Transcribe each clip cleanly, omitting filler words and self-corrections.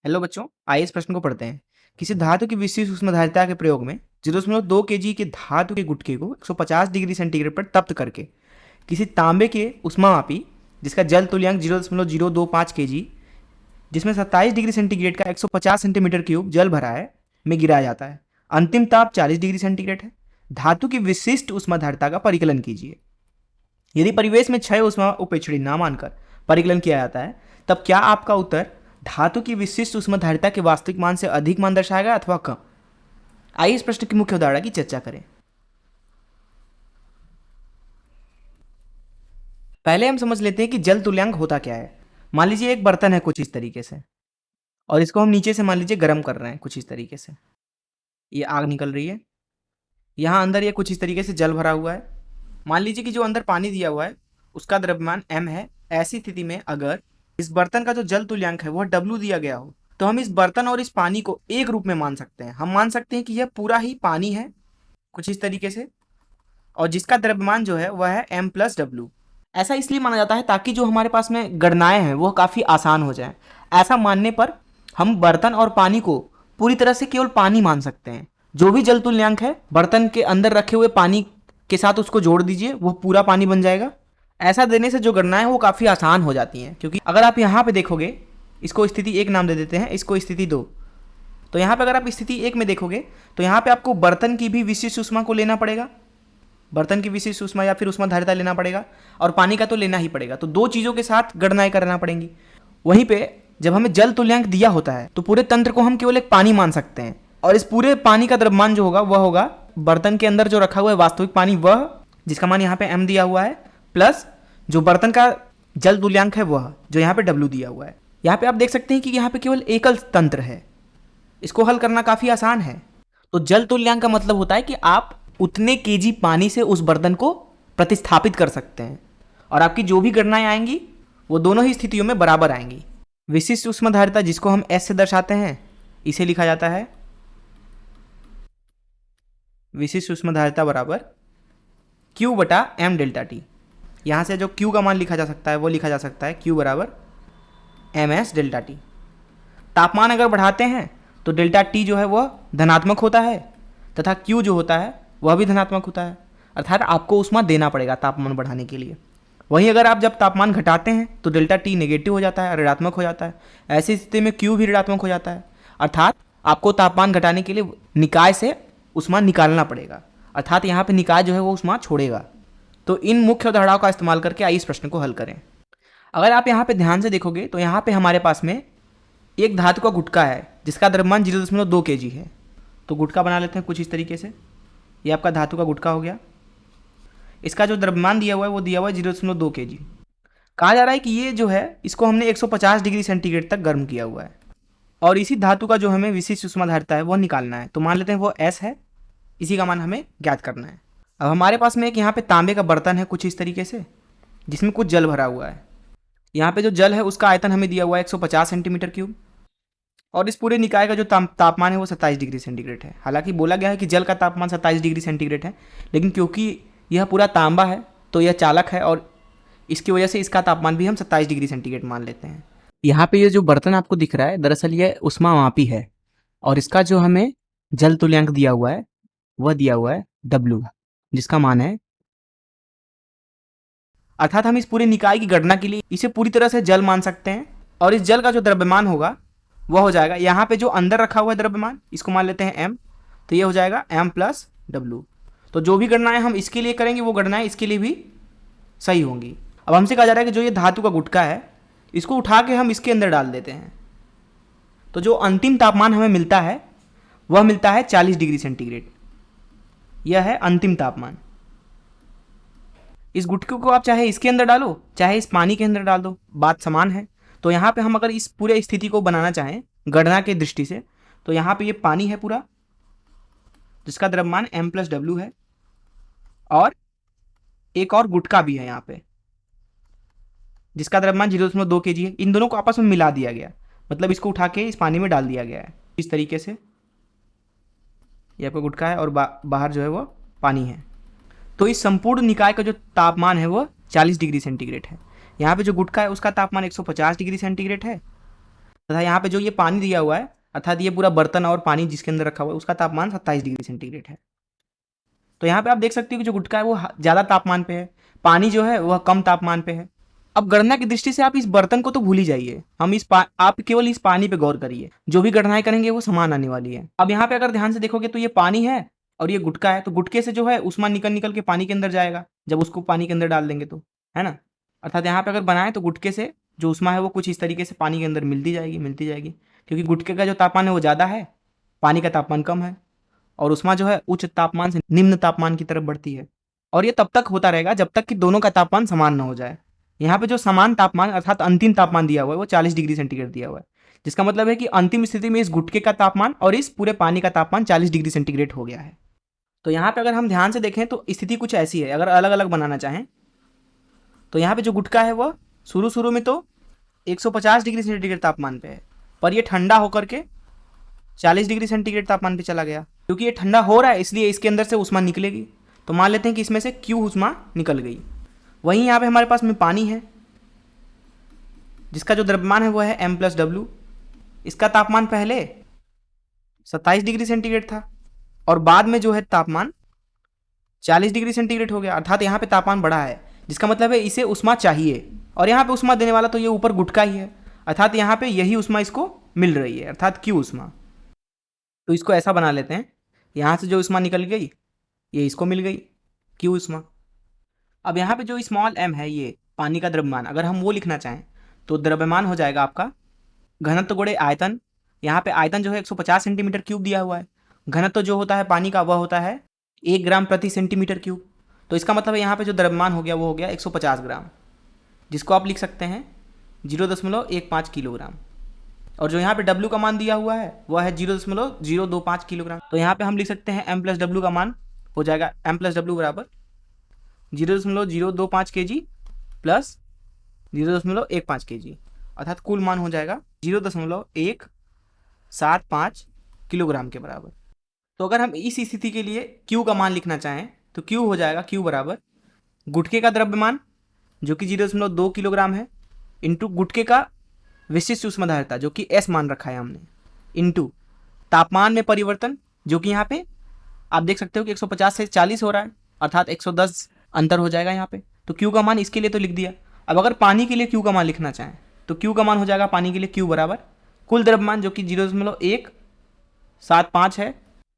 Hello बच्चों, आइए इस प्रश्न को पढ़ते हैं। किसी धातु की विशिष्ट ऊष्माधारिता के प्रयोग में 0.2 केजी के धातु के गुटके को 150 डिग्री सेंटीग्रेड पर तप्त करके किसी तांबे के ऊष्मामापी जिसका जल तुल्यांक 0.025 केजी, जिसमें 27 डिग्री सेंटीग्रेड का 150 सेंटीमीटर क्यूब जल भरा है, में गिराया जाता है। अंतिम ताप 40 डिग्री सेंटीग्रेड है। धातु की विशिष्ट ऊष्माधारिता का परिकलन कीजिए। यदि परिवेश में 6 ऊष्मा उपेक्षणी ना मानकर परिकलन किया जाता है, तब क्या आपका उत्तर धातु की विशिष्ट ऊष्माधारिता के वास्तविक मान से अधिक मान दर्शाएगा अथवा कम? आइए इस प्रश्न की मुख्य उदाहरण की चर्चा करें। पहले हम समझ लेते हैं कि जल तुल्यांक होता क्या है। मान लीजिए एक बर्तन है कुछ इस तरीके से, और इसको हम नीचे से मान लीजिए गर्म कर रहे हैं कुछ इस तरीके से। ये आग निकल रही है, यहाँ अंदर ये कुछ इस तरीके से जल भरा हुआ है। मान लीजिए कि जो अंदर पानी दिया हुआ है उसका द्रव्यमान m है। ऐसी स्थिति में अगर इस बर्तन का जो जल तुल्यांक है वह W दिया गया हो, तो हम इस बर्तन और इस पानी को एक रूप में मान सकते हैं। हम मान सकते हैं कि यह पूरा ही पानी है कुछ इस तरीके से, और जिसका द्रव्यमान जो है वह है m+w। ऐसा इसलिए माना जाता है ताकि जो हमारे पास में गणनाएं हैं वह काफ़ी आसान हो जाए। ऐसा मानने पर हम बर्तन और पानी को पूरी तरह से केवल पानी मान सकते हैं। जो भी जल तुल्यांक है बर्तन के अंदर रखे हुए पानी के साथ उसको जोड़ दीजिए, वो पूरा पानी बन जाएगा। ऐसा देने से जो गणनाएं हैं वो काफ़ी आसान हो जाती हैं, क्योंकि अगर आप यहाँ पे देखोगे, इसको स्थिति 1 नाम दे देते हैं, इसको स्थिति 2। तो यहाँ पे अगर आप स्थिति 1 में देखोगे तो यहाँ पे आपको बर्तन की भी विशिष्ट ऊष्मा को लेना पड़ेगा, बर्तन की विशिष्ट ऊष्मा या फिर ऊष्माधारिता लेना पड़ेगा, और पानी का तो लेना ही पड़ेगा। तो दो चीज़ों के साथ गणनाएं करना पड़ेंगी। वहीं पे जब हमें जल तुल्यांक दिया होता है तो पूरे तंत्र को हम केवल एक पानी मान सकते हैं, और इस पूरे पानी का द्रव्यमान जो होगा वह होगा बर्तन के अंदर जो रखा हुआ है वास्तविक पानी, वह जिसका मान यहाँ पे m दिया हुआ है, प्लस जो बर्तन का जल तुल्यांक है वह जो यहाँ पे W दिया हुआ है। यहाँ पे आप देख सकते हैं कि यहाँ पे केवल एकल तंत्र है, इसको हल करना काफ़ी आसान है। तो जल तुल्यांक का मतलब होता है कि आप उतने केजी पानी से उस बर्तन को प्रतिस्थापित कर सकते हैं, और आपकी जो भी गणनाएं आएंगी वो दोनों ही स्थितियों में बराबर आएंगी। विशिष्ट ऊष्माधारिता जिसको हम S से दर्शाते हैं, इसे लिखा जाता है विशिष्ट ऊष्माधारिता बराबर Q/m∆T। यहाँ से जो Q का मान लिखा जा सकता है वो लिखा जा सकता है Q बराबर ms∆T। तापमान अगर बढ़ाते हैं तो डेल्टा T जो है वह धनात्मक होता है, तथा Q जो होता है वह भी धनात्मक होता है, अर्थात आपको ऊष्मा देना पड़ेगा तापमान बढ़ाने के लिए। वहीं अगर आप जब तापमान घटाते हैं तो डेल्टा T नेगेटिव हो जाता है, ऋणात्मक हो जाता है। ऐसी स्थिति में Q भी ऋणात्मक हो जाता है, अर्थात आपको तापमान घटाने के लिए निकाय से ऊष्मा निकालना पड़ेगा, अर्थात यहाँ पे निकाय जो है वो ऊष्मा छोड़ेगा। तो इन मुख्य उदाहरणों का इस्तेमाल करके आइए इस प्रश्न को हल करें। अगर आप यहाँ पे ध्यान से देखोगे तो यहाँ पे हमारे पास में एक धातु का गुटका है जिसका द्रव्यमान 0.2 केजी है। तो गुटका बना लेते हैं कुछ इस तरीके से। ये आपका धातु का गुटका हो गया। इसका जो द्रव्यमान दिया हुआ है वो दिया हुआ है 0.2 केजी। कहा जा रहा है कि ये जो है इसको हमने 150 डिग्री सेंटीग्रेड तक गर्म किया हुआ है, और इसी धातु का जो हमें विशिष्ट ऊष्माधारिता है वो निकालना है। तो मान लेते हैं वो S है, इसी का मान हमें ज्ञात करना है। अब हमारे पास में एक यहाँ पे तांबे का बर्तन है कुछ इस तरीके से, जिसमें कुछ जल भरा हुआ है। यहाँ पे जो जल है उसका आयतन हमें दिया हुआ है 150 सेंटीमीटर क्यूब, और इस पूरे निकाय का जो तापमान है वो 27 डिग्री सेंटीग्रेड है। हालांकि बोला गया है कि जल का तापमान 27 डिग्री सेंटीग्रेड है, लेकिन क्योंकि यह पूरा तांबा है तो यह चालक है, और इसकी वजह से इसका तापमान भी हम 27 डिग्री सेंटीग्रेड मान लेते हैं। यहाँ पे ये जो बर्तन आपको दिख रहा है दरअसल ये ऊष्मामापी है, और इसका जो हमें जल तुल्यांक दिया हुआ है वह दिया हुआ है W, जिसका मान है, अर्थात हम इस पूरे निकाय की गणना के लिए इसे पूरी तरह से जल मान सकते हैं, और इस जल का जो द्रव्यमान होगा वह हो जाएगा, यहाँ पे जो अंदर रखा हुआ है द्रव्यमान इसको मान लेते हैं m, तो ये हो जाएगा m+w। तो जो भी गणनाएं हम इसके लिए करेंगे वो गणनाएं इसके लिए भी सही होंगी। अब हमसे कहा जा रहा है कि जो ये धातु का गुटका है इसको उठा के हम इसके अंदर डाल देते हैं, तो जो अंतिम तापमान हमें मिलता है वह मिलता है 40 डिग्री सेंटीग्रेड। यह है अंतिम तापमान। इस गुटके को आप चाहे इसके अंदर डालो चाहे इस पानी के अंदर डाल दो, बात समान है। तो यहाँ पे हम अगर इस पूरे स्थिति को बनाना चाहें गणना के दृष्टि से, तो यहाँ पे ये पानी है पूरा जिसका द्रव्यमान m+w है, और एक और गुटका भी है यहाँ पे जिसका द्रव्यमान 0.2 केजी है। इन दोनों को आपस में मिला दिया गया, मतलब इसको उठा के इस पानी में डाल दिया गया है इस तरीके से। ये आपका गुटका है और बाहर जो है वो पानी है। तो इस संपूर्ण निकाय का जो तापमान है वो 40 डिग्री सेंटीग्रेड है। यहाँ पे जो गुटका है उसका तापमान 150 डिग्री सेंटीग्रेड है, तथा यहाँ पे जो ये पानी दिया हुआ है, अर्थात ये पूरा बर्तन और पानी जिसके अंदर रखा हुआ है, उसका तापमान 27 डिग्री सेंटीग्रेड है। तो यहाँ पे आप देख सकते हो कि जो गुटखा है वो ज़्यादा तापमान पे है, पानी जो है वह कम तापमान पे है। अब गणना की दृष्टि से आप इस बर्तन को तो भूल ही जाइए, हम आप केवल इस पानी पे गौर करिए, जो भी गणनाएं करेंगे वो समान आने वाली है। अब यहाँ पे अगर ध्यान से देखोगे तो ये पानी है और ये गुटखा है, तो गुटके से जो है उष्मा निकल निकल के पानी के अंदर जाएगा जब उसको पानी के अंदर डाल देंगे तो, है ना। अर्थात यहाँ पे अगर बनाए तो गुटके से जो उष्मा है वो कुछ इस तरीके से पानी के अंदर मिलती जाएगी, क्योंकि गुटके का जो तापमान है वो ज़्यादा है, पानी का तापमान कम है, और उष्मा जो है उच्च तापमान से निम्न तापमान की तरफ बढ़ती है। और ये तब तक होता रहेगा जब तक कि दोनों का तापमान समान ना हो जाए। यहाँ पे जो समान तापमान अर्थात अंतिम तापमान दिया हुआ है वो 40 डिग्री सेंटीग्रेड दिया हुआ है, जिसका मतलब है कि अंतिम स्थिति में इस गुटके का तापमान और इस पूरे पानी का तापमान 40 डिग्री सेंटीग्रेड हो गया है। तो यहाँ पे अगर हम ध्यान से देखें तो स्थिति कुछ ऐसी है, अगर अलग अलग बनाना चाहें तो यहाँ पे जो गुटका है वह शुरू में तो 150 डिग्री सेंटीग्रेड तापमान पे है, पर यह ठंडा होकर के 40 डिग्री सेंटीग्रेड तापमान पे चला गया। क्योंकि ये ठंडा हो रहा है इसलिए इसके अंदर से उष्मा निकलेगी, तो मान लेते हैं कि इसमें से Q उष्मा निकल गई। वहीं यहाँ पे हमारे पास में पानी है जिसका जो द्रव्यमान है वो है m+w। इसका तापमान पहले 27 डिग्री सेंटीग्रेड था और बाद में जो है तापमान 40 डिग्री सेंटीग्रेड हो गया, अर्थात यहाँ पे तापमान बढ़ा है, जिसका मतलब है इसे उष्मा चाहिए, और यहाँ पे उष्मा देने वाला तो ये ऊपर गुटका ही है, अर्थात यहाँ पे यही उष्मा इसको मिल रही है, अर्थात Q उष्मा। तो इसको ऐसा बना लेते हैं, यहाँ से जो उष्मा निकल गई ये इसको मिल गई Q उष्मा। अब यहाँ पे जो स्मॉल m है ये पानी का द्रव्यमान, अगर हम वो लिखना चाहें तो द्रव्यमान हो जाएगा आपका घनत्व गुणे आयतन। यहाँ पे आयतन जो है 150 सेंटीमीटर क्यूब दिया हुआ है, घनत्व जो होता है पानी का वह होता है 1 ग्राम प्रति सेंटीमीटर क्यूब। तो इसका मतलब है यहाँ पे जो द्रव्यमान हो गया वो हो गया 150 ग्राम, जिसको आप लिख सकते हैं 0.15 किलोग्राम। और जो यहाँ पे W का मान दिया हुआ है वह है 0.025 किलोग्राम। तो यहाँ पे हम लिख सकते हैं m+w का मान हो जाएगा m+w बराबर 0.025 kg प्लस 0.15 kg, अर्थात कुल मान हो जाएगा 0.175 किलोग्राम के बराबर। तो अगर हम इस स्थिति के लिए Q का मान लिखना चाहें तो Q हो जाएगा Q बराबर गुटके का द्रव्यमान जो कि 0.2 किलोग्राम है, इंटू गुटके का विशिष्ट ऊष्माधारिता जो कि S मान रखा है हमने, इंटू तापमान में परिवर्तन जो कि यहाँ पे आप देख सकते हो कि 150 से 40 हो रहा है, अर्थात 110 अंतर हो जाएगा यहाँ पे। तो Q का मान इसके लिए तो लिख दिया। अब अगर पानी के लिए Q का मान लिखना चाहें तो Q का मान हो जाएगा पानी के लिए Q बराबर कुल द्रव्यमान जो कि 0.175 है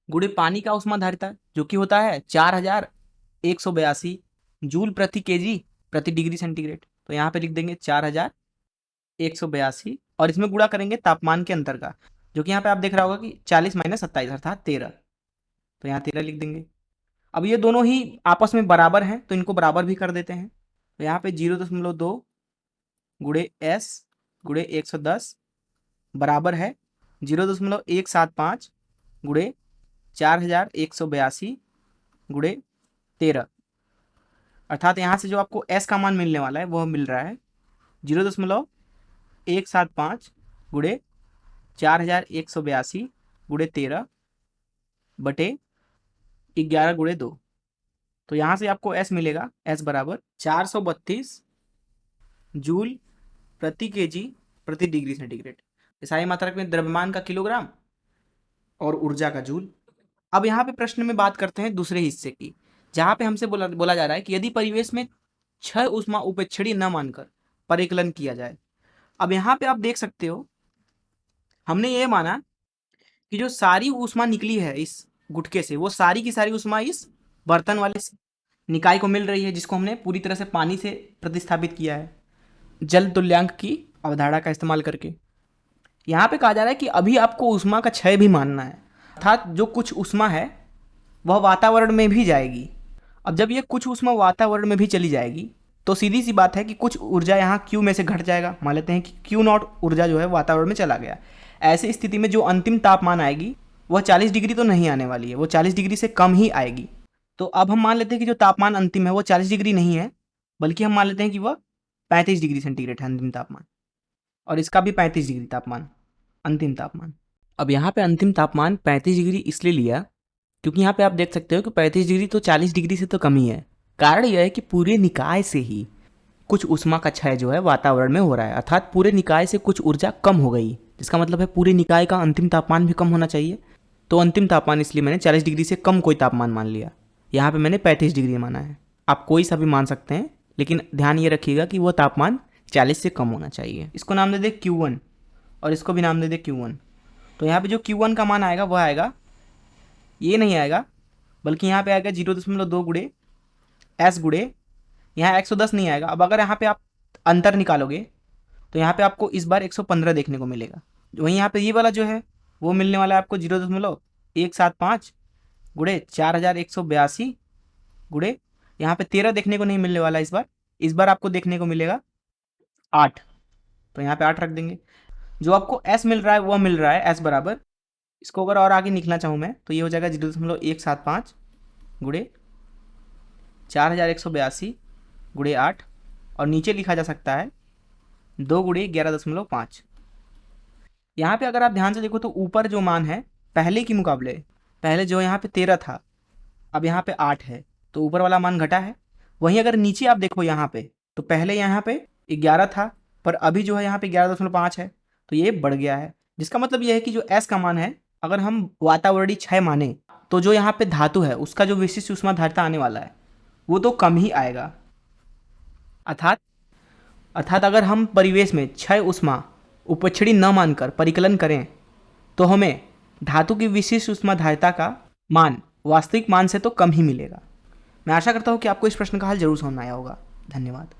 गुणे पानी का ऊष्माधारिता जो कि होता है 4182 जूल प्रति केजी प्रति डिग्री सेंटीग्रेड। तो यहाँ पे लिख देंगे 4182 और इसमें गुणा करेंगे तापमान के अंतर का जो कि यहाँ पे आप देख रहा होगा कि 40 - 27 अर्थात 13। तो यहाँ 13 लिख देंगे। अब ये दोनों ही आपस में बराबर हैं तो इनको बराबर भी कर देते हैं। तो यहाँ पे 0.2 गुणे S गुणे 110 बराबर है 0.175 गुणे 4182 गुणे 13, अर्थात यहाँ से जो आपको S का मान मिलने वाला है वह मिल रहा है 0.175 गुणे 4182 गुणे 13 बटे 11 गुणे 2। तो यहाँ से आपको S मिलेगा, S बराबर 432 जूल प्रति केजी प्रति डिग्री सेंटीग्रेड। इसाई मात्रक में द्रव्यमान का किलोग्राम और ऊर्जा का जूल। अब यहाँ पे प्रश्न में बात करते हैं दूसरे हिस्से की, जहाँ पे हमसे बोला जा रहा है कि यदि परिवेश में 6 ऊष्मा उपेक्षणीय न मानकर परिकलन किया जाए। अब यहाँ पे आप देख सकते हो हमने ये माना कि जो सारी ऊष्मा निकली है इस गुटके से वो सारी की सारी ऊष्मा इस बर्तन वाले निकाय को मिल रही है, जिसको हमने पूरी तरह से पानी से प्रतिस्थापित किया है जल तुल्यांक की अवधारणा का इस्तेमाल करके। यहाँ पे कहा जा रहा है कि अभी आपको ऊष्मा का क्षय भी मानना है, अर्थात जो कुछ ऊष्मा है वह वातावरण में भी जाएगी। अब जब ये कुछ ऊष्मा वातावरण में भी चली जाएगी तो सीधी सी बात है कि कुछ ऊर्जा यहाँ Q में से घट जाएगा। मान लेते हैं कि Q0 ऊर्जा जो है वातावरण में चला गया। ऐसी स्थिति में जो अंतिम तापमान आएगी वह 40 डिग्री तो नहीं आने वाली है, वो 40 डिग्री से कम ही आएगी। तो अब हम मान लेते हैं कि जो तापमान अंतिम है वो 40 डिग्री नहीं है, बल्कि हम मान लेते हैं कि वह 35 डिग्री सेंटीग्रेड है अंतिम तापमान, और इसका भी 35 डिग्री तापमान अंतिम तापमान। अब यहाँ पे अंतिम तापमान 35 डिग्री इसलिए लिया क्योंकि यहाँ पे आप देख सकते हो कि 35 डिग्री तो 40 डिग्री से तो कम ही है। कारण यह है कि पूरे निकाय से ही कुछ ऊष्मा का क्षय जो है वातावरण में हो रहा है, अर्थात पूरे निकाय से कुछ ऊर्जा कम हो गई। जिसका मतलब है पूरे निकाय का अंतिम तापमान भी कम होना चाहिए। तो अंतिम तापमान इसलिए मैंने 40 डिग्री से कम कोई तापमान मान लिया। यहाँ पे मैंने 35 डिग्री माना है। आप कोई सा भी मान सकते हैं, लेकिन ध्यान ये रखिएगा कि वो तापमान 40 से कम होना चाहिए। इसको नाम दे दे Q1 और इसको भी नाम दे दे Q1। तो यहाँ पे जो Q1 का मान आएगा वह आएगा, ये नहीं आएगा, बल्कि यहाँ पे आएगा 0.2 गुणे S गुणे, यहाँ 110 नहीं आएगा। अब अगर यहाँ पे आप अंतर निकालोगे तो यहाँ पे आपको इस बार 115 देखने को मिलेगा। वहीं यहाँ पे ये वाला जो है वो मिलने वाला है आपको 0.175 गुणे 4182 गुणे, यहाँ पे 13 देखने को नहीं मिलने वाला इस बार आपको देखने को मिलेगा 8। तो यहाँ पे 8 रख देंगे। जो आपको S मिल रहा है वह मिल रहा है S बराबर, इसको अगर और आगे निकलना चाहूँ मैं तो ये हो जाएगा 0.175 गुणे 4182 गुणे 8, और नीचे लिखा जा सकता है 2 गुणे 11.5। यहाँ पे अगर आप ध्यान से देखो तो ऊपर जो मान है पहले के मुकाबले, पहले जो यहाँ पे 13 था अब यहाँ पे 8 है, तो ऊपर वाला मान घटा है। वहीं अगर नीचे आप देखो यहाँ पे तो पहले यहाँ पे 11 था, पर अभी जो है यहाँ पे 11.5 है, तो ये बढ़ गया है। जिसका मतलब ये है कि जो S का मान है, अगर हम वातावरणीय क्षय माने तो जो यहाँ पे धातु है उसका जो विशिष्ट ऊष्माधारिता आने वाला है वो तो कम ही आएगा। अर्थात अगर हम परिवेश में क्षय ऊष्मा उपक्षणी न मानकर परिकलन करें तो हमें धातु की विशिष्ट ऊष्माधारिता का मान वास्तविक मान से तो कम ही मिलेगा। मैं आशा करता हूँ कि आपको इस प्रश्न का हल जरूर समझ में आया होगा। धन्यवाद।